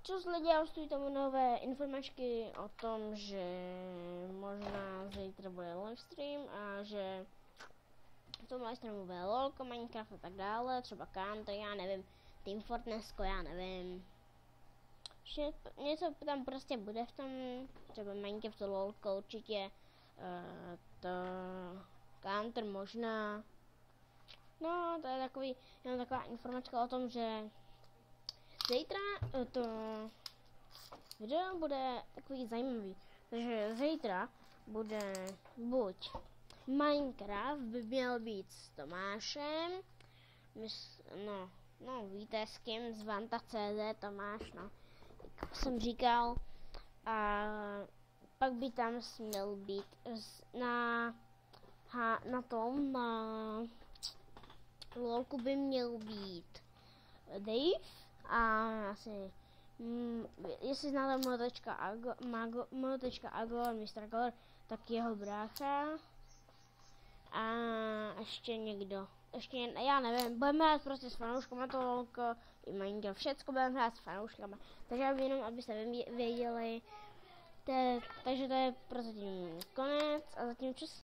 Čus lidi, já stojí tam nové informačky o tom, že možná zítra bude livestream a že v tom livestreamu bude LOLko, Minecraft a tak dále, třeba Counter, já nevím, Team Fortnite, já nevím. Že něco tam prostě bude v tom, třeba Minecraft, LOLko určitě, to Counter možná. No, to je takový, jenom taková informačka o tom, že zítra to video bude takový zajímavý. Takže zítra bude buď Minecraft by měl být s Tomášem, no víte s kým, z Vanta.cz Tomáš, no, jak jsem říkal, a pak by tam měl být na LOLku by měl být Dave a asi jestli znáte Mo.Agor, Mr. Color, tak jeho brácha a ještě někdo. Já nevím, budeme hrát prostě s fanouškama to LOLko i Minecraft, všecko budeme hrát s fanouškama, takže jenom abyste věděli, takže to je prozatím konec a zatím čus.